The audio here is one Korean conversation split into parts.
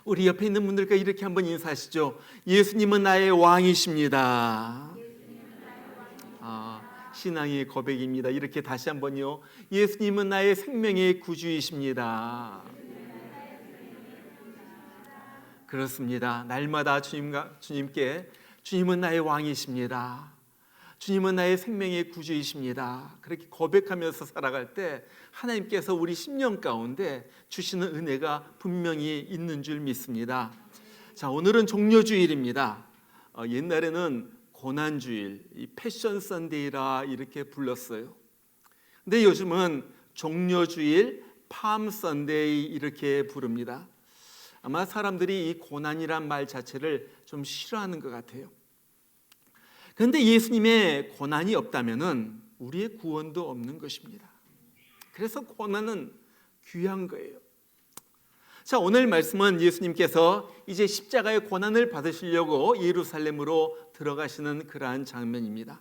우리 옆에 있는 분들과 이렇게 한번 인사하시죠. 예수님은 나의 왕이십니다. 신앙의 고백입니다. 이렇게 다시 한번요. 예수님은 나의 생명의 구주이십니다. 그렇습니다. 날마다 주님께 주님은 나의 왕이십니다. 주님은 나의 생명의 구주이십니다. 그렇게 고백하면서 살아갈 때 하나님께서 우리 심령 가운데 주시는 은혜가 분명히 있는 줄 믿습니다. 자, 오늘은 종려주일입니다. 옛날에는 고난주일, 이 패션 선데이라 이렇게 불렀어요. 근데 요즘은 종려주일, 팜 선데이 이렇게 부릅니다. 아마 사람들이 이 고난이란 말 자체를 좀 싫어하는 것 같아요. 그런데 예수님의 고난이 없다면은 우리의 구원도 없는 것입니다. 그래서 고난은 귀한 거예요. 자, 오늘 말씀은 예수님께서 이제 십자가의 고난을 받으시려고 예루살렘으로 들어가시는 그러한 장면입니다.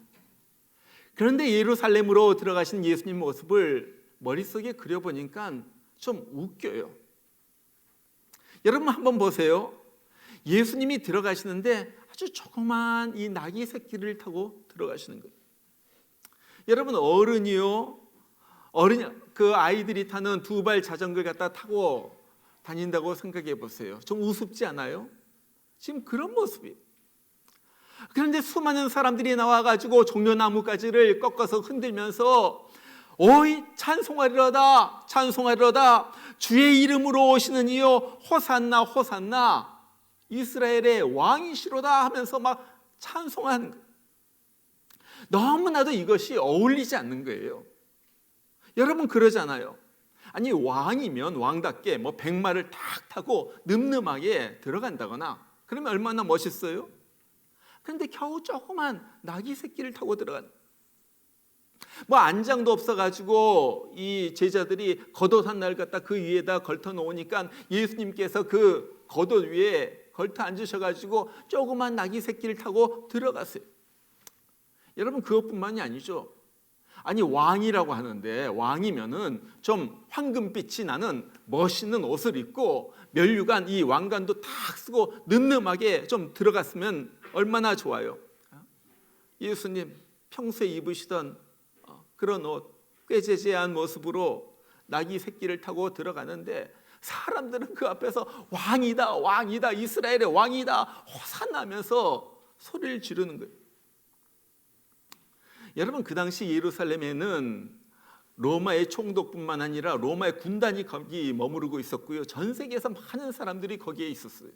그런데 예루살렘으로 들어가신 예수님 모습을 머릿속에 그려보니까 좀 웃겨요. 여러분 한번 보세요. 예수님이 들어가시는데 아주 조그만 이 나귀 새끼를 타고 들어가시는 거예요. 여러분 그 아이들이 타는 두 발 자전거 갖다 타고 다닌다고 생각해 보세요. 좀 우습지 않아요? 지금 그런 모습이에요. 그런데 수많은 사람들이 나와가지고 종려나무가지를 꺾어서 흔들면서 오이 찬송하리로다 찬송하리로다 주의 이름으로 오시는 이여 호산나 호산나 이스라엘의 왕이시로다 하면서 막 찬송한, 너무나도 이것이 어울리지 않는 거예요. 여러분 그러잖아요. 아니 왕이면 왕답게 뭐 백마를 탁 타고 늠름하게 들어간다거나 그러면 얼마나 멋있어요? 그런데 겨우 조그만 나귀 새끼를 타고 들어간, 뭐 안장도 없어가지고 이 제자들이 겉옷 한 날 갖다 그 위에다 걸터 놓으니까 예수님께서 그 겉옷 위에 걸터 앉으셔가지고 조그만 나귀 새끼를 타고 들어갔어요. 여러분 그것뿐만이 아니죠. 아니 왕이라고 하는데 왕이면은 좀 황금빛이 나는 멋있는 옷을 입고 면류관 이 왕관도 탁 쓰고 늠름하게 좀 들어갔으면 얼마나 좋아요. 예수님 평소에 입으시던 그런 옷 꾀재재한 모습으로 나귀 새끼를 타고 들어가는데 사람들은 그 앞에서 왕이다 왕이다 이스라엘의 왕이다 호산나면서 소리를 지르는 거예요. 여러분 그 당시 예루살렘에는 로마의 총독뿐만 아니라 로마의 군단이 거기 머무르고 있었고요. 전 세계에서 많은 사람들이 거기에 있었어요.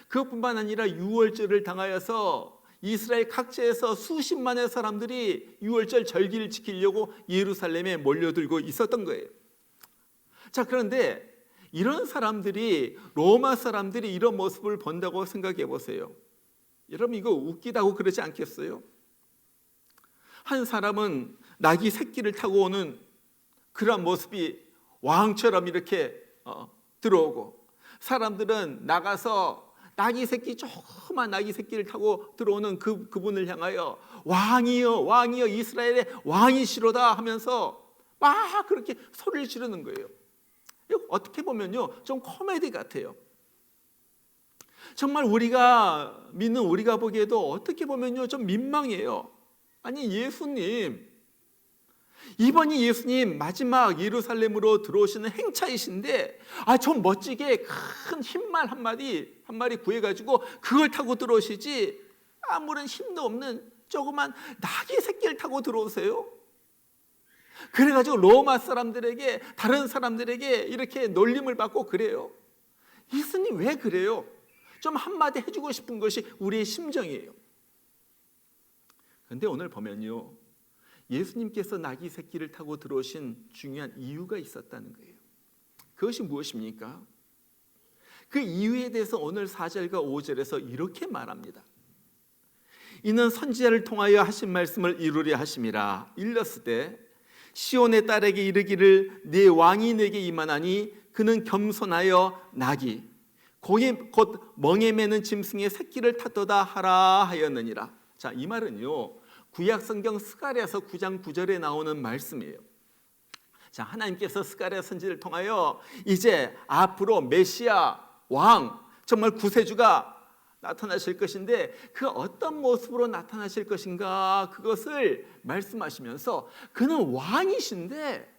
그것뿐만 아니라 유월절을 당하여서 이스라엘 각지에서 수십만의 사람들이 유월절 절기를 지키려고 예루살렘에 몰려들고 있었던 거예요. 자, 그런데 이런 사람들이 로마 사람들이 이런 모습을 본다고 생각해 보세요. 여러분 이거 웃기다고 그러지 않겠어요? 한 사람은 나귀 새끼를 타고 오는 그런 모습이 왕처럼 이렇게 들어오고, 사람들은 나가서 나귀 새끼 조그만 나귀 새끼를 타고 들어오는 그분을 향하여 왕이여 왕이여 이스라엘의 왕이시로다 하면서 막 그렇게 소리를 지르는 거예요. 어떻게 보면요 좀 코미디 같아요. 정말 우리가 믿는 우리가 보기에도 어떻게 보면요 좀 민망해요. 아니 예수님, 이번이 예수님 마지막 예루살렘으로 들어오시는 행차이신데 좀 멋지게 큰 흰말 한 마리 구해가지고 그걸 타고 들어오시지 아무런 힘도 없는 조그만 나귀 새끼를 타고 들어오세요? 그래가지고 로마 사람들에게 다른 사람들에게 이렇게 놀림을 받고 그래요. 예수님 왜 그래요? 좀 한마디 해주고 싶은 것이 우리의 심정이에요. 그런데 오늘 보면요 예수님께서 나귀 새끼를 타고 들어오신 중요한 이유가 있었다는 거예요. 그것이 무엇입니까? 그 이유에 대해서 오늘 4절과 5절에서 이렇게 말합니다. 이는 선지자를 통하여 하신 말씀을 이루려 하심이라. 일렀을 때 시온의 딸에게 이르기를 네 왕이 내게 임하나니 그는 겸손하여 나귀 곧 멍에 매는 짐승의 새끼를 탔도다 하라 하였느니라. 자, 이 말은요 구약성경 스가랴서 9장 9절에 나오는 말씀이에요. 자, 하나님께서 스가랴 선지를 통하여 이제 앞으로 메시아 왕, 정말 구세주가 나타나실 것인데 그 어떤 모습으로 나타나실 것인가 그것을 말씀하시면서 그는 왕이신데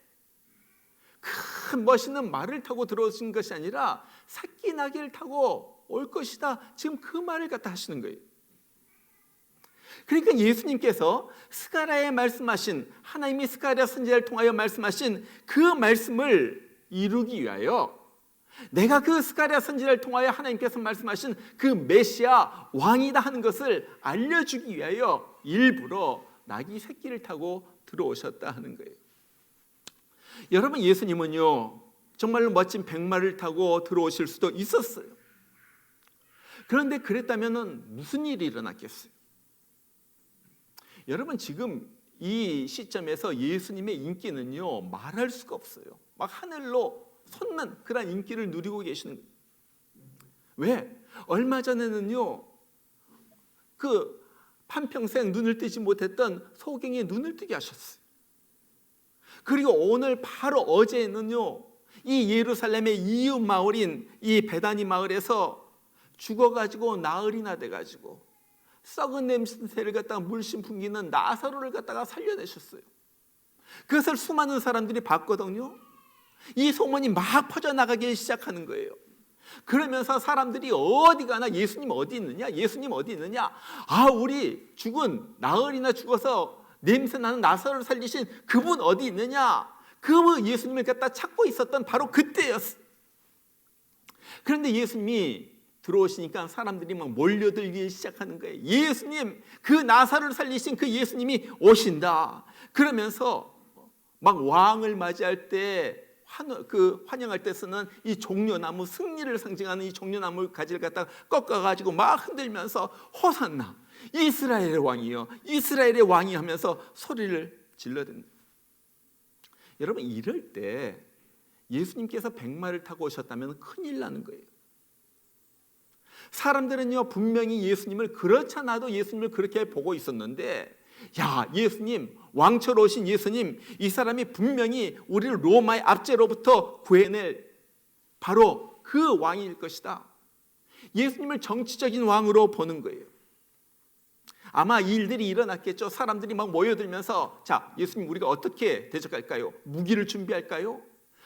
큰 멋있는 말을 타고 들어오신 것이 아니라 새끼 나귀를 타고 올 것이다. 지금 그 말을 갖다 하시는 거예요. 그러니까 예수님께서 스가랴에 말씀하신, 하나님이 스가랴 선지자를 통하여 말씀하신 그 말씀을 이루기 위하여, 내가 그 스가랴 선지자를 통하여 하나님께서 말씀하신 그 메시아 왕이다 하는 것을 알려주기 위하여 일부러 나귀 새끼를 타고 들어오셨다 하는 거예요. 여러분, 예수님은요 정말로 멋진 백마를 타고 들어오실 수도 있었어요. 그런데 그랬다면 무슨 일이 일어났겠어요? 여러분, 지금 이 시점에서 예수님의 인기는요 말할 수가 없어요. 막 하늘로 솟는 그런 인기를 누리고 계시는 거예요. 왜? 얼마 전에는요 그 한평생 눈을 뜨지 못했던 소경이 눈을 뜨게 하셨어요. 그리고 오늘 바로 어제는요 이 예루살렘의 이웃 마을인 이 베다니 마을에서 죽어가지고 나흘이나 돼가지고 썩은 냄새를 갖다가 물씬 풍기는 나사로를 갖다가 살려내셨어요. 그것을 수많은 사람들이 봤거든요. 이 소문이 막 퍼져나가기 시작하는 거예요. 그러면서 사람들이 어디 가나 예수님 어디 있느냐, 예수님 어디 있느냐, 아 우리 죽은 나흘이나 죽어서 냄새나는 나사로를 살리신 그분 어디 있느냐, 그 예수님을 갖다 찾고 있었던 바로 그때였어요. 그런데 예수님이 들어오시니까 사람들이 막 몰려들기 시작하는 거예요. 예수님, 그 나사로를 살리신 그 예수님이 오신다. 그러면서 막 왕을 맞이할 때 환영할 때 쓰는 이 종려나무, 승리를 상징하는 이 종려나무 가지를 갖다가 꺾어가지고 막 흔들면서 호산나, 이스라엘의 왕이요, 이스라엘의 왕이 하면서 소리를 질러댄다. 여러분, 이럴 때 예수님께서 백마를 타고 오셨다면 큰일 나는 거예요. 사람들은요 분명히 예수님을, 그렇잖아도 예수님을 그렇게 보고 있었는데, 야, 예수님, 왕처로 오신 예수님, 이 사람이 분명히 우리를 로마의 압제로부터 구해낼 바로 그 왕일 것이다. 예수님을 정치적인 왕으로 보는 거예요. 아마 이 일들이 일어났겠죠. 사람들이 막 모여들면서, 자, 예수님 우리가 어떻게 대적할까요? 무기를 준비할까요?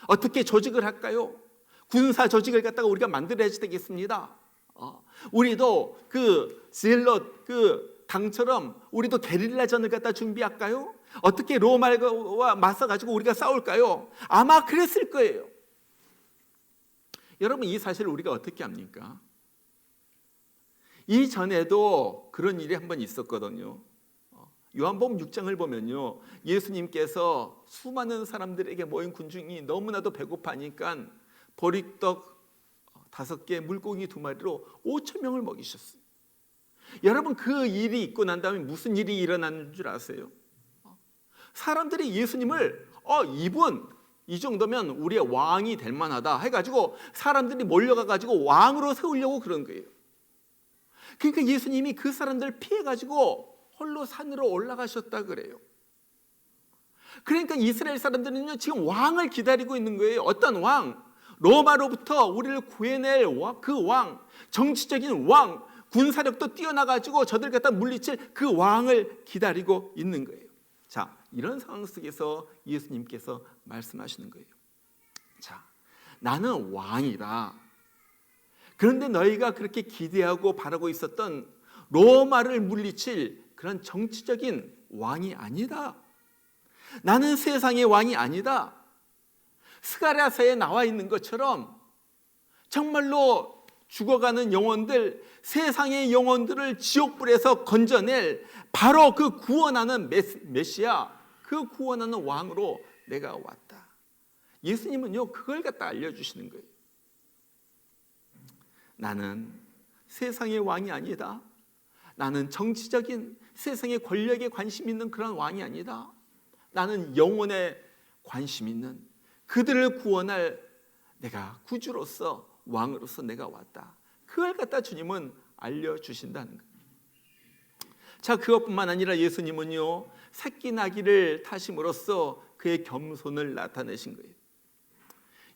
어떻게 조직을 할까요? 군사 조직을 갖다가 우리가 만들어야 되겠습니다. 우리도 그 젤롯 그 당처럼 우리도 게릴라전을 갖다 준비할까요? 어떻게 로마와 맞서가지고 우리가 싸울까요? 아마 그랬을 거예요. 여러분, 이 사실을 우리가 어떻게 합니까? 이전에도 그런 일이 한번 있었거든요. 요한복음 6장을 보면요, 예수님께서 수많은 사람들에게 모인 군중이 너무나도 배고파니까 보리떡 5개, 물고기 2마리로 5,000명을 먹이셨어요. 여러분, 그 일이 있고 난 다음에 무슨 일이 일어나는 줄 아세요? 사람들이 예수님을 이분 이 정도면 우리의 왕이 될 만하다 해가지고 사람들이 몰려가가지고 왕으로 세우려고 그런 거예요. 그러니까 예수님이 그 사람들을 피해가지고 홀로 산으로 올라가셨다 그래요. 그러니까 이스라엘 사람들은요 지금 왕을 기다리고 있는 거예요. 어떤 왕? 로마로부터 우리를 구해낼 그 왕, 정치적인 왕, 군사력도 뛰어나가지고 저들 갖다 물리칠 그 왕을 기다리고 있는 거예요. 자, 이런 상황 속에서 예수님께서 말씀하시는 거예요. 자, 나는 왕이다. 그런데 너희가 그렇게 기대하고 바라고 있었던 로마를 물리칠 그런 정치적인 왕이 아니다. 나는 세상의 왕이 아니다. 스가랴서에 나와 있는 것처럼 정말로 죽어가는 영혼들, 세상의 영혼들을 지옥불에서 건져낼 바로 그 구원하는 메시아, 그 구원하는 왕으로 내가 왔다. 예수님은요 그걸 갖다 알려주시는 거예요. 나는 세상의 왕이 아니다. 나는 정치적인 세상의 권력에 관심 있는 그런 왕이 아니다. 나는 영혼에 관심 있는, 그들을 구원할 내가 구주로서, 왕으로서 내가 왔다. 그걸 갖다 주님은 알려주신다는 거예요. 자, 그것뿐만 아니라 예수님은요 새끼 나귀를 타심으로써 그의 겸손을 나타내신 거예요.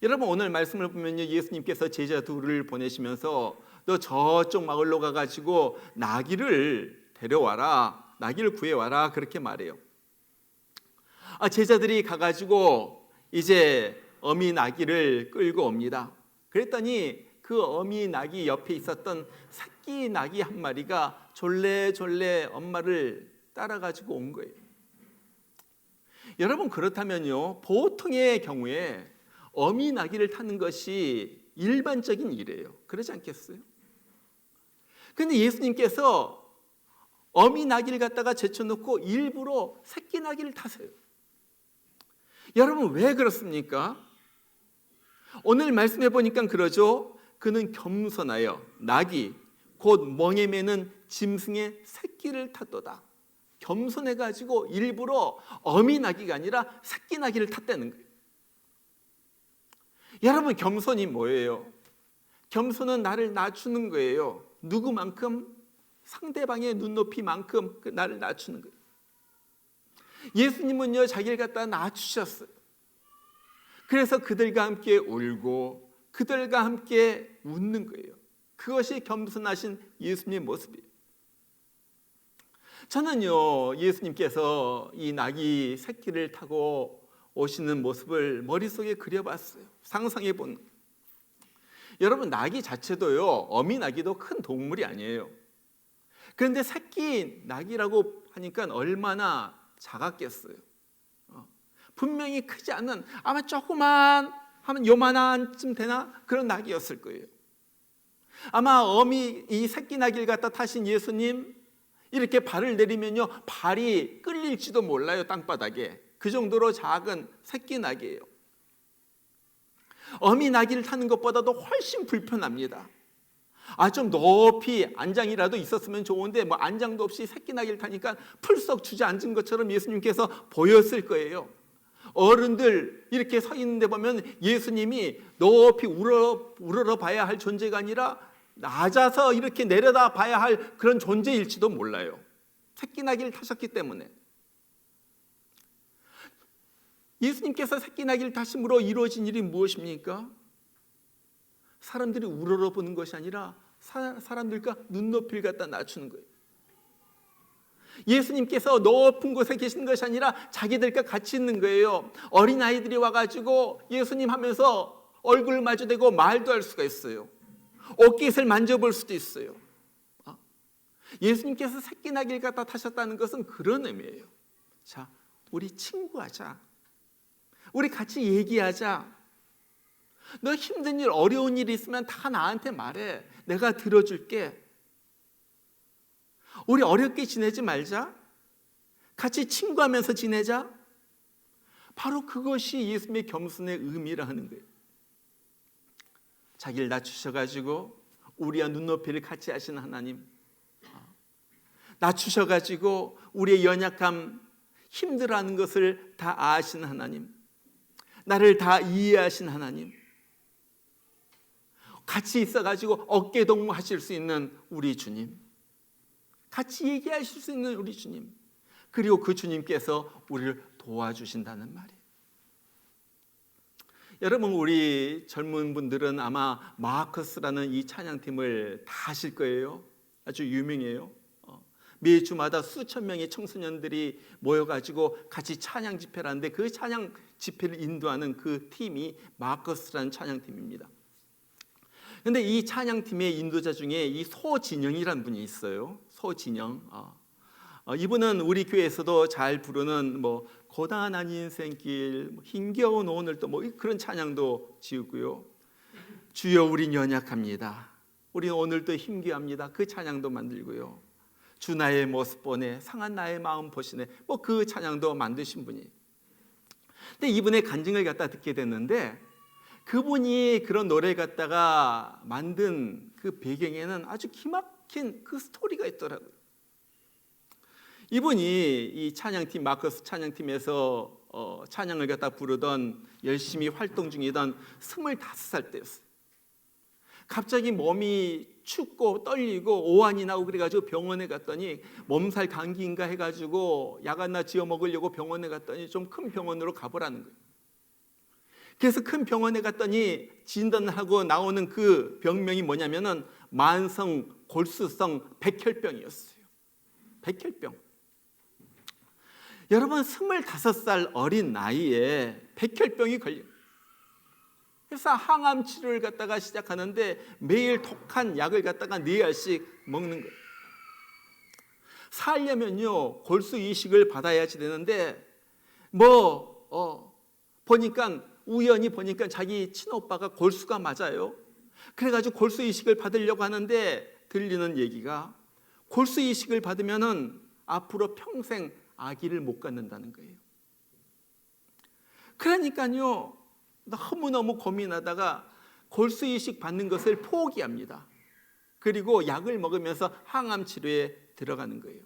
여러분 오늘 말씀을 보면요, 예수님께서 제자 둘을 보내시면서 너 저쪽 마을로 가가지고 나귀를 데려와라, 나귀를 구해와라 그렇게 말해요. 제자들이 가가지고 이제 어미 나귀를 끌고 옵니다. 그랬더니 그 어미 나귀 옆에 있었던 새끼 나귀 한 마리가 졸래졸래 엄마를 따라가지고 온 거예요. 여러분 그렇다면요, 보통의 경우에 어미 나귀를 타는 것이 일반적인 일이에요. 그러지 않겠어요? 그런데 예수님께서 어미 나귀를 갖다가 제쳐놓고 일부러 새끼 나귀를 타세요. 여러분 왜 그렇습니까? 오늘 말씀해 보니까 그러죠. 그는 겸손하여 나귀 곧 멍에 매는 짐승의 새끼를 탔도다. 겸손해가지고 일부러 어미 나귀가 아니라 새끼 나귀를 탔다는 거예요. 여러분 겸손이 뭐예요? 겸손은 나를 낮추는 거예요. 누구만큼? 상대방의 눈높이만큼 나를 낮추는 거예요. 예수님은요 자기를 갖다 낮추셨어요. 그래서 그들과 함께 울고 그들과 함께 웃는 거예요. 그것이 겸손하신 예수님의 모습이에요. 저는요 예수님께서 이 나귀 새끼를 타고 오시는 모습을 머릿속에 그려봤어요. 상상해 본. 여러분 나귀 자체도요 어미 나귀도 큰 동물이 아니에요. 그런데 새끼 나귀라고 하니까 얼마나 작았겠어요. 분명히 크지 않은 아마 조그만 하면 요만한쯤 되나 그런 나귀였을 거예요. 아마 어미 이 새끼 나귀를 갖다 타신 예수님 이렇게 발을 내리면요 발이 끌릴지도 몰라요. 땅바닥에. 그 정도로 작은 새끼 나귀예요. 어미 나귀를 타는 것보다도 훨씬 불편합니다. 좀 높이 안장이라도 있었으면 좋은데 뭐 안장도 없이 새끼 나귀를 타니까 풀썩 주저앉은 것처럼 예수님께서 보였을 거예요. 어른들 이렇게 서 있는데 보면 예수님이 높이 우러러 봐야 할 존재가 아니라 낮아서 이렇게 내려다 봐야 할 그런 존재일지도 몰라요. 새끼 나귀를 타셨기 때문에. 예수님께서 새끼 나귀를 타심으로 이루어진 일이 무엇입니까? 사람들이 우러러보는 것이 아니라 사람들과 눈높이를 갖다 낮추는 거예요. 예수님께서 높은 곳에 계시는 것이 아니라 자기들과 같이 있는 거예요. 어린아이들이 와가지고 예수님 하면서 얼굴을 마주대고 말도 할 수가 있어요. 옷깃을 만져볼 수도 있어요. 예수님께서 새끼 나귀를 갖다 타셨다는 것은 그런 의미예요. 자, 우리 친구하자. 우리 같이 얘기하자. 너 힘든 일, 어려운 일이 있으면 다 나한테 말해. 내가 들어줄게. 우리 어렵게 지내지 말자. 같이 친구하면서 지내자. 바로 그것이 예수님의 겸손의 의미라 하는 거예요. 자기를 낮추셔가지고 우리와 눈높이를 같이 하시는 하나님, 낮추셔가지고 우리의 연약함, 힘들어하는 것을 다 아시는 하나님, 나를 다 이해하신 하나님, 같이 있어가지고 어깨동무하실 수 있는 우리 주님, 같이 얘기하실 수 있는 우리 주님, 그리고 그 주님께서 우리를 도와주신다는 말이에요. 여러분 우리 젊은 분들은 아마 마커스라는 이 찬양팀을 다 아실 거예요. 아주 유명해요. 매주마다 수천 명의 청소년들이 모여가지고 같이 찬양 집회를 하는데 그 찬양 집회를 인도하는 그 팀이 마커스라는 찬양팀입니다. 그런데 이 찬양팀의 인도자 중에 이 소진영이라는 분이 있어요. 소진영. 이분은 우리 교회에서도 잘 부르는 뭐 고단한 인생길, 힘겨운 오늘 또 뭐 그런 찬양도 지우고요. 주여 우린 연약합니다. 우리 오늘도 힘겨합니다. 그 찬양도 만들고요. 주 나의 모습 보네, 상한 나의 마음 보시네. 뭐 그 찬양도 만드신 분이. 근데 이분의 간증을 갖다 듣게 됐는데 그분이 그런 노래 갖다가 만든 그 배경에는 아주 기막힌 그 스토리가 있더라고요. 이분이 이 찬양팀 마커스 찬양팀에서 찬양을 갖다 부르던 열심히 활동 중이던 25살 때였어요. 갑자기 몸이 춥고 떨리고 오한이 나고 그래가지고 병원에 갔더니 몸살 감기인가 해가지고 약 하나 지어 먹으려고 병원에 갔더니 좀 큰 병원으로 가보라는 거예요. 그래서 큰 병원에 갔더니 진단을 하고 나오는 그 병명이 뭐냐면은 만성 골수성 백혈병이었어요. 백혈병. 여러분 25살 어린 나이에 백혈병이 걸린. 그래서 항암 치료를 갖다가 시작하는데 매일 독한 약을 갖다가 4알씩 먹는 거예요. 살려면요 골수 이식을 받아야지 되는데 보니까 우연히 보니까 자기 친오빠가 골수가 맞아요. 그래가지고 골수 이식을 받으려고 하는데 들리는 얘기가 골수 이식을 받으면은 앞으로 평생 아기를 못 갖는다는 거예요. 그러니까요 너무너무 고민하다가 골수 이식 받는 것을 포기합니다. 그리고 약을 먹으면서 항암 치료에 들어가는 거예요.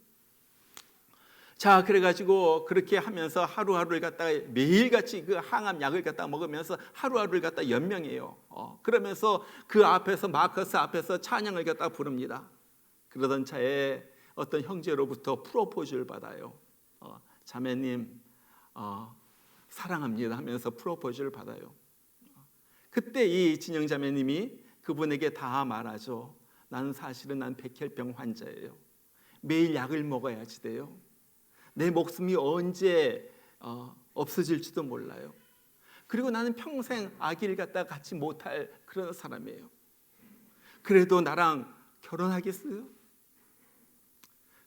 자, 그래가지고 그렇게 하면서 하루하루를 갖다가 매일같이 그 항암 약을 갖다가 먹으면서 하루하루를 갖다가 연명해요. 그러면서 그 앞에서 마커스 앞에서 찬양을 갖다가 부릅니다. 그러던 차에 어떤 형제로부터 프로포즈를 받아요. 자매님 사랑합니다 하면서 프로포즈를 받아요. 그때 이 진영 자매님이 그분에게 다 말하죠. 나는 사실은 난 백혈병 환자예요. 매일 약을 먹어야지 돼요. 내 목숨이 언제 없어질지도 몰라요. 그리고 나는 평생 아기를 갖다 갖지 못할 그런 사람이에요. 그래도 나랑 결혼하겠어요?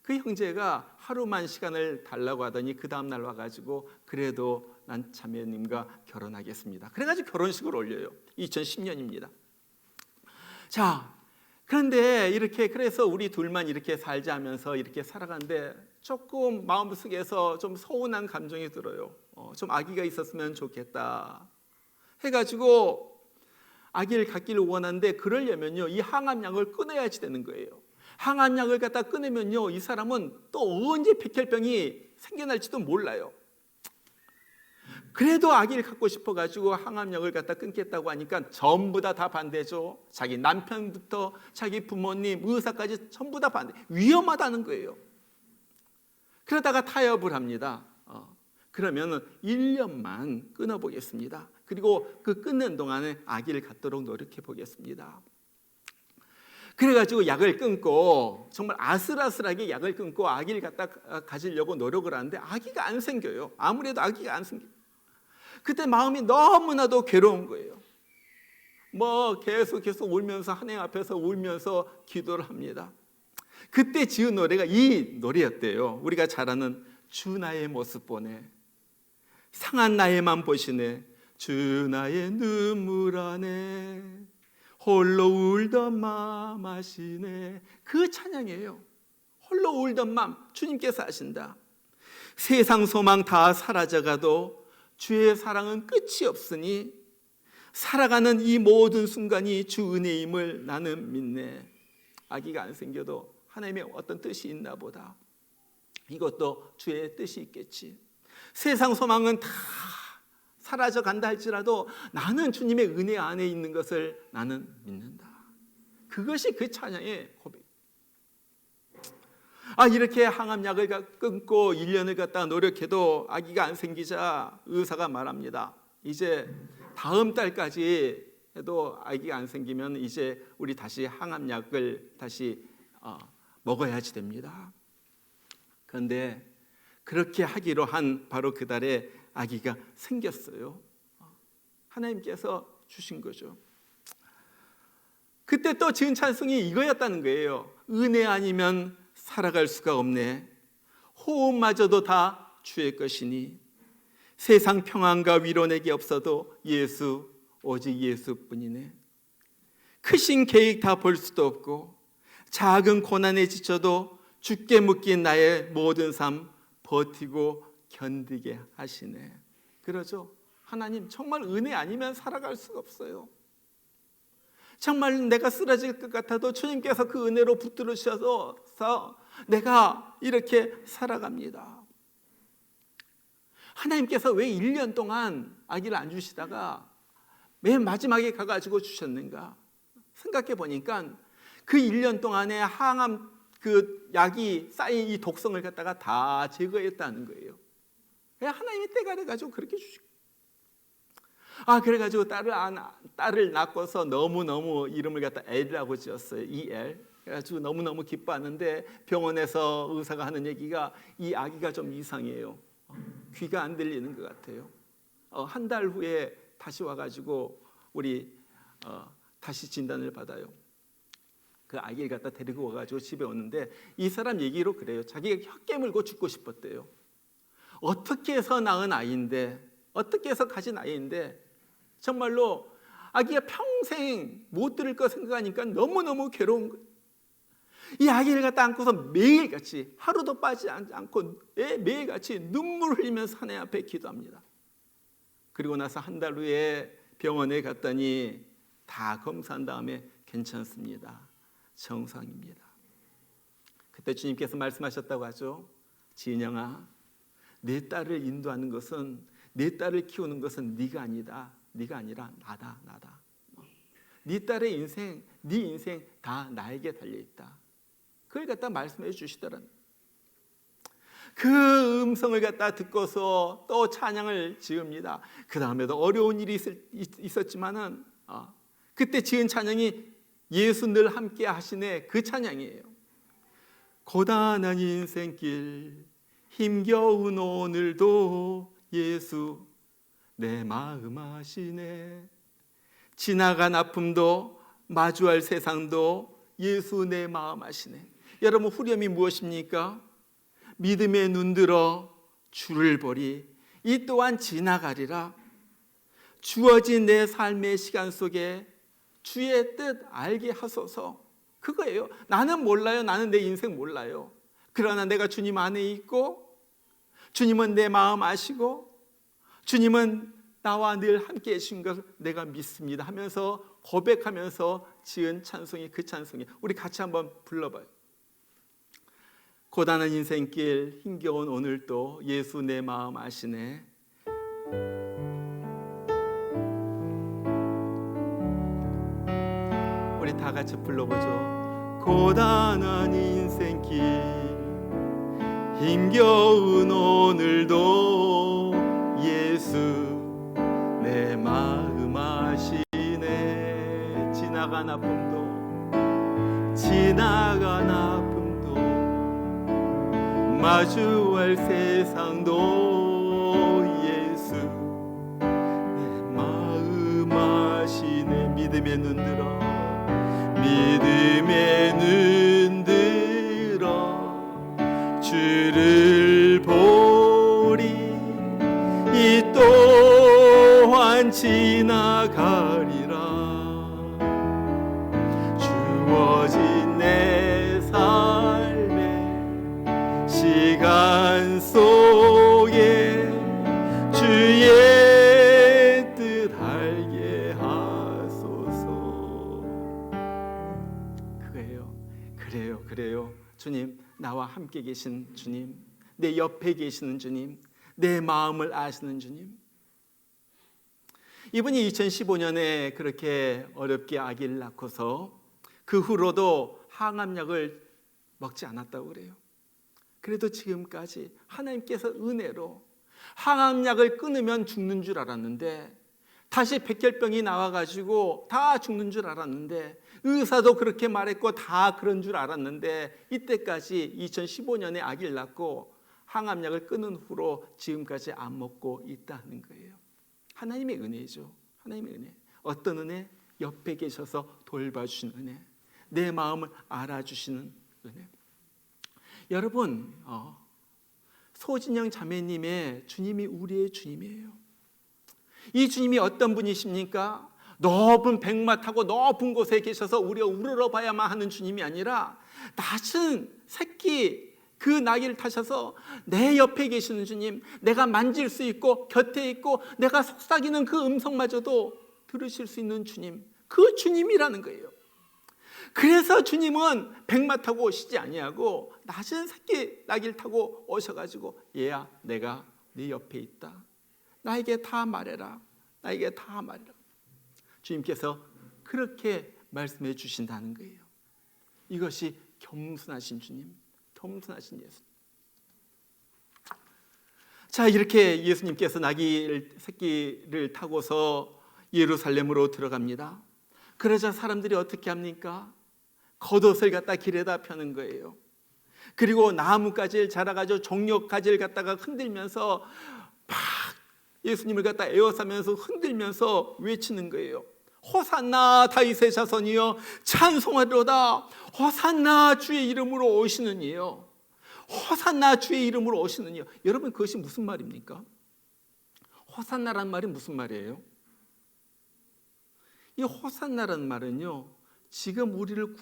그 형제가 하루만 시간을 달라고 하더니 그 다음날 와가지고 그래도 난 자매님과 결혼하겠습니다. 그래가지고 결혼식을 올려요. 2010년입니다. 자, 그런데 이렇게 그래서 우리 둘만 이렇게 살자 하면서 이렇게 살아가는데 조금 마음속에서 좀 서운한 감정이 들어요. 좀 아기가 있었으면 좋겠다 해가지고 아기를 갖기를 원하는데 그러려면요 이 항암약을 끊어야지 되는 거예요. 항암약을 갖다 끊으면요 이 사람은 또 언제 백혈병이 생겨날지도 몰라요. 그래도 아기를 갖고 싶어가지고 항암약을 갖다 끊겠다고 하니까 전부 다 반대죠. 자기 남편부터 자기 부모님, 의사까지 전부 다 반대. 위험하다는 거예요. 그러다가 타협을 합니다. 그러면 1년만 끊어보겠습니다. 그리고 그 끊는 동안에 아기를 갖도록 노력해 보겠습니다. 그래가지고 약을 끊고 정말 아슬아슬하게 약을 끊고 아기를 갖다 가지려고 노력을 하는데 아기가 안 생겨요. 아무래도 아기가 안 생겨요. 그때 마음이 너무나도 괴로운 거예요. 계속 울면서 하나님 앞에서 울면서 기도를 합니다. 그때 지은 노래가 이 노래였대요. 우리가 잘 아는 주 나의 모습 보네 상한 나의 맘 보시네 주 나의 눈물 안에 홀로 울던 맘 아시네. 그 찬양이에요. 홀로 울던 맘 주님께서 아신다. 세상 소망 다 사라져가도 주의 사랑은 끝이 없으니 살아가는 이 모든 순간이 주 은혜임을 나는 믿네. 아기가 안 생겨도 하나님의 어떤 뜻이 있나 보다. 이것도 주의 뜻이 있겠지. 세상 소망은 다 사라져 간다 할지라도 나는 주님의 은혜 안에 있는 것을 나는 믿는다. 그것이 그 찬양의 고백. 이렇게 항암약을 끊고 1년을 갖다 노력해도 아기가 안 생기자 의사가 말합니다. 이제 다음 달까지 해도 아기가 안 생기면 이제 우리 다시 항암약을 다시 먹어야지 됩니다. 그런데 그렇게 하기로 한 바로 그 달에 아기가 생겼어요. 하나님께서 주신 거죠. 그때 또 지은 찬송이 이거였다는 거예요. 은혜 아니면 살아갈 수가 없네. 호흡마저도 다 주의 것이니 세상 평안과 위로 내게 없어도 예수 오직 예수뿐이네. 크신 계획 다 볼 수도 없고 작은 고난에 지쳐도 주께 묶인 나의 모든 삶 버티고 견디게 하시네. 그러죠. 하나님 정말 은혜 아니면 살아갈 수가 없어요. 정말 내가 쓰러질 것 같아도 주님께서 그 은혜로 붙들어 주셔서 내가 이렇게 살아갑니다. 하나님께서 왜 1년 동안 아기를 안 주시다가 맨 마지막에 가가지고 주셨는가 생각해 보니까 그 1년 동안에 항암 그 약이 쌓인 이 독성을 갖다가 다 제거했다는 거예요. 하나님이 때가 돼가지고 그렇게 주시고 그래가지고 딸을 낳고서 너무너무 이름을 갖다 엘이라고 지었어요. 이엘. 그래가지고 너무너무 기뻐하는데 병원에서 의사가 하는 얘기가 이 아기가 좀 이상해요. 귀가 안 들리는 것 같아요. 한 달 후에 다시 와가지고 우리 다시 진단을 받아요. 그 아기를 갖다 데리고 와가지고 집에 오는데 이 사람 얘기로 그래요. 자기가 혀 깨물고 죽고 싶었대요. 어떻게 해서 낳은 아이인데, 어떻게 해서 가진 아이인데 정말로 아기가 평생 못 들을 거 생각하니까 너무너무 괴로운 거예요. 이 아기를 갖다 안고서 매일같이 하루도 빠지지 않고 매일같이 눈물 흘리면서 하나님 앞에 기도합니다. 그리고 나서 한 달 후에 병원에 갔더니 다 검사한 다음에 괜찮습니다. 정상입니다. 그때 주님께서 말씀하셨다고 하죠. 진영아, 내 딸을 인도하는 것은, 내 딸을 키우는 것은 네가 아니다. 네가 아니라 나다. 네 딸의 인생, 네 인생 다 나에게 달려있다. 그걸 갖다 말씀해 주시더란. 그 음성을 갖다 듣고서 또 찬양을 지읍니다. 그 다음에도 어려운 일이 있었지만은 그때 지은 찬양이 예수 늘 함께 하시네, 그 찬양이에요. 고단한 인생길 힘겨운 오늘도 예수 내 마음 아시네. 지나간 아픔도 마주할 세상도 예수 내 마음 아시네. 여러분, 후렴이 무엇입니까? 믿음에 눈들어 주를 보리 이 또한 지나가리라. 주어진 내 삶의 시간 속에 주의 뜻 알게 하소서. 그거예요. 나는 몰라요. 나는 내 인생 몰라요. 그러나 내가 주님 안에 있고 주님은 내 마음 아시고 주님은 나와 늘 함께 계신 것을 내가 믿습니다 하면서 고백하면서 지은 찬송이 그 찬송이에요. 우리 같이 한번 불러봐요. 고단한 인생길 힘겨운 오늘도 예수 내 마음 아시네. 우리 다 같이 불러보죠. 고단한 인생길 힘겨운 오늘도 예수 내 마음 아시네. 지나간 아픔도 마주할 세상도 예수 내 마음 아시네. 믿음에 눈들어 주를 보리 이 또한 지나가리라. 주어진 내 삶의 시간 속에 주의 뜻 알게 하소서. 그래요. 주님, 나와 함께 계신 주님, 내 옆에 계시는 주님, 내 마음을 아시는 주님. 이분이 2015년에 그렇게 어렵게 아기를 낳고서 그 후로도 항암약을 먹지 않았다고 그래요. 그래도 지금까지 하나님께서 은혜로 항암약을 끊으면 죽는 줄 알았는데, 다시 백혈병이 나와가지고 다 죽는 줄 알았는데, 의사도 그렇게 말했고 다 그런 줄 알았는데, 이때까지 2015년에 아기를 낳고 항암약을 끊은 후로 지금까지 안 먹고 있다는 거예요. 하나님의 은혜죠. 하나님의 은혜. 어떤 은혜? 옆에 계셔서 돌봐주신 은혜, 내 마음을 알아주시는 은혜. 여러분, 소진영 자매님의 주님이 우리의 주님이에요. 이 주님이 어떤 분이십니까? 높은 백마 타고 높은 곳에 계셔서 우리가 우러러 봐야만 하는 주님이 아니라 낮은 새끼 그 나귀를 타셔서 내 옆에 계시는 주님, 내가 만질 수 있고 곁에 있고 내가 속삭이는 그 음성마저도 들으실 수 있는 주님, 그 주님이라는 거예요. 그래서 주님은 백마 타고 오시지 아니하고 낮은 새끼 나귀를 타고 오셔가지고, 얘야 내가 네 옆에 있다, 나에게 다 말해라, 나에게 다 말해라. 주님께서 그렇게 말씀해 주신다는 거예요. 이것이 겸손하신 주님, 겸손하신 예수. 자, 이렇게 예수님께서 나귀 새끼를 타고서 예루살렘으로 들어갑니다. 그러자 사람들이 어떻게 합니까? 겉옷을 갖다 길에다 펴는 거예요. 그리고 나뭇가지를 잘라가지고 종려가지를 갖다가 흔들면서 막 예수님을 갖다 에워싸면서 흔들면서 외치는 거예요. 호산나 다윗의 자손이여 찬송하리로다. 호산나 주의 이름으로 오시는 이요. 호산나 주의 이름으로 오시는 이요. 여러분, 그것이 무슨 말입니까? 호산나라는 말이 무슨 말이에요? 이 호산나라는 말은요, 지금 우리를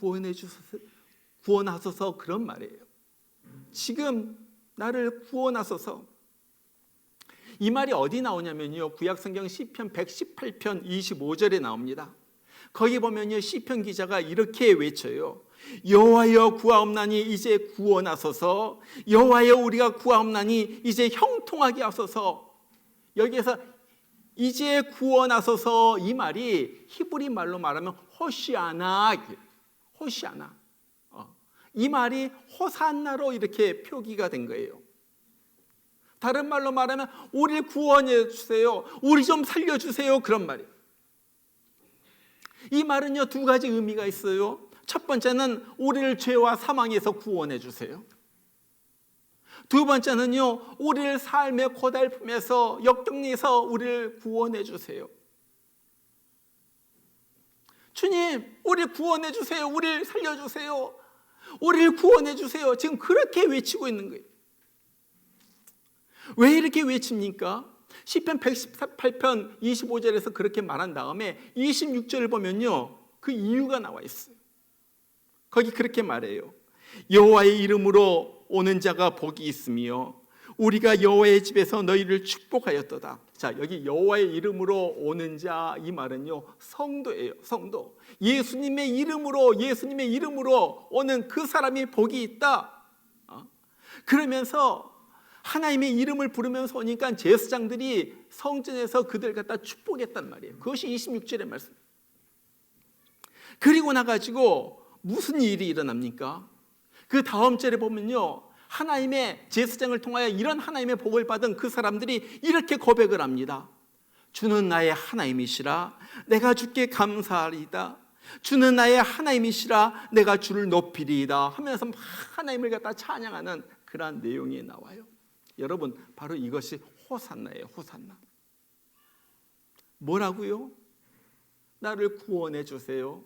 구원하소서 그런 말이에요. 지금 나를 구원하소서. 이 말이 어디 나오냐면요, 구약성경 시편 118편 25절에 나옵니다. 거기 보면요, 시편 기자가 이렇게 외쳐요. 여호와여 구하옵나니 이제 구원하소서. 여호와여 우리가 구하옵나니 이제 형통하게 하소서. 여기에서 이제 구원하소서, 이 말이 히브리 말로 말하면 호시아나, 호시아나. 이 말이 호산나로 이렇게 표기가 된 거예요. 다른 말로 말하면 우리를 구원해 주세요, 우리 좀 살려주세요, 그런 말이에요. 이 말은요, 두 가지 의미가 있어요. 첫 번째는 우리를 죄와 사망에서 구원해 주세요. 두 번째는요, 우리를 삶의 고달픔에서 역경에서 우리를 구원해 주세요. 주님, 우리를 구원해 주세요, 우리를 살려주세요, 우리를 구원해 주세요. 지금 그렇게 외치고 있는 거예요. 왜 이렇게 외칩니까? 시편 118편 25절에서 그렇게 말한 다음에 26절을 보면요, 그 이유가 나와 있어요. 거기 그렇게 말해요. 여호와의 이름으로 오는 자가 복이 있으며 우리가 여호와의 집에서 너희를 축복하였도다. 자, 여기 여호와의 이름으로 오는 자, 이 말은요, 성도예요. 성도. 예수님의 이름으로 오는 그 사람이 복이 있다. 그러면서 하나님의 이름을 부르면서 오니까 제사장들이 성전에서 그들 갖다 축복했단 말이에요. 그것이 26절의 말씀. 그리고 나가지고 무슨 일이 일어납니까? 그 다음 절에 보면요, 하나님의 제사장을 통하여 이런 하나님의 복을 받은 그 사람들이 이렇게 고백을 합니다. 주는 나의 하나님이시라 내가 주께 감사하리이다. 주는 나의 하나님이시라 내가 주를 높이리이다 하면서 막 하나님을 갖다 찬양하는 그러한 내용이 나와요. 여러분, 바로 이것이 호산나예요. 호산나. 뭐라고요? 나를 구원해 주세요,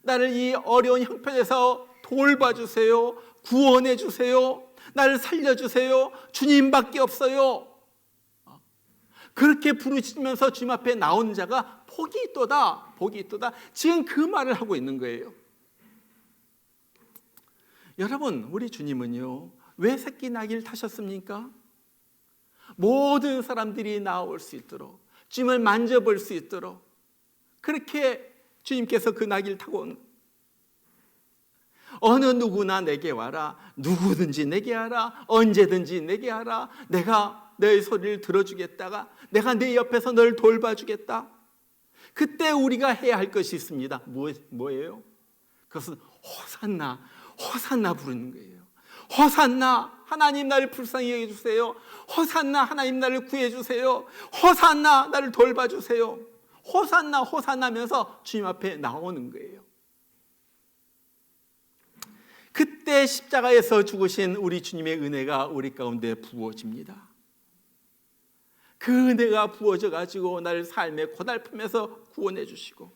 나를 이 어려운 형편에서 돌봐주세요, 구원해 주세요, 나를 살려주세요, 주님밖에 없어요. 그렇게 부르시면서 주님 앞에 나온 자가 복이 있도다, 복이 있도다. 지금 그 말을 하고 있는 거예요. 여러분, 우리 주님은요, 왜 새끼 나귀를 타셨습니까? 모든 사람들이 나올 수 있도록, 주님을 만져볼 수 있도록, 그렇게 주님께서 그 나귀를 타고 온 거예요. 어느 누구나 내게 와라, 누구든지 내게 하라, 언제든지 내게 하라. 내가 너의 소리를 들어주겠다가 내가 네 옆에서 널 돌봐주겠다. 그때 우리가 해야 할 것이 있습니다. 뭐예요? 그것은 호산나, 호산나 부르는 거예요. 호산나, 하나님 나를 불쌍히 여겨주세요. 호산나, 하나님 나를 구해주세요. 호산나, 나를 돌봐주세요. 호산나, 호산나 하면서 주님 앞에 나오는 거예요. 그때 십자가에서 죽으신 우리 주님의 은혜가 우리 가운데 부어집니다. 그 은혜가 부어져 가지고 나를 삶의 고달픔에서 구원해 주시고,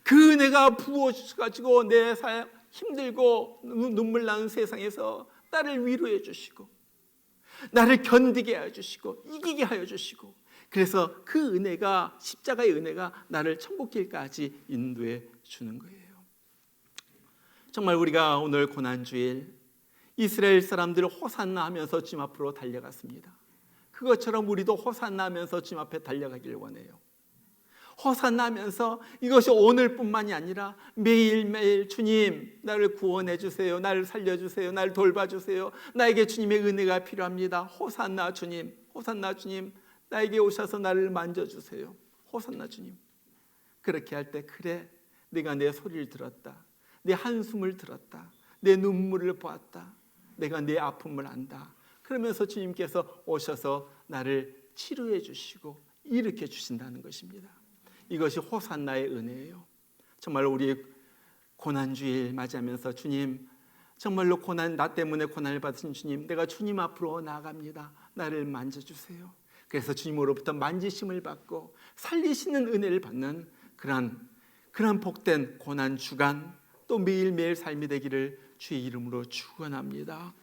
그 은혜가 부어져 가지고 내 삶 힘들고 눈물 나는 세상에서 나를 위로해 주시고, 나를 견디게 하여 주시고, 이기게 하여 주시고, 그래서 그 은혜가, 십자가의 은혜가 나를 천국길까지 인도해 주는 거예요. 정말 우리가 오늘 고난주일 이스라엘 사람들을 호산나 하면서 주님 앞으로 달려갔습니다. 그것처럼 우리도 호산나 하면서 주님 앞에 달려가길 원해요. 호산나 하면서 이것이 오늘뿐만이 아니라 매일매일 주님 나를 구원해 주세요, 나를 살려주세요, 나를 돌봐주세요, 나에게 주님의 은혜가 필요합니다. 호산나 주님, 호산나 주님, 나에게 오셔서 나를 만져주세요. 호산나 주님. 그렇게 할 때, 그래, 내가 내 소리를 들었다, 내 한숨을 들었다, 내 눈물을 보았다, 내가 내 아픔을 안다. 그러면서 주님께서 오셔서 나를 치료해 주시고 일으켜 주신다는 것입니다. 이것이 호산나의 은혜예요. 정말 우리 고난주일 맞이하면서 주님, 정말로 나 때문에 고난을 받으신 주님, 내가 주님 앞으로 나아갑니다. 나를 만져주세요. 그래서 주님으로부터 만지심을 받고 살리시는 은혜를 받는 그러한 복된 고난 주간, 또 매일매일 삶이 되기를 주의 이름으로 축원합니다.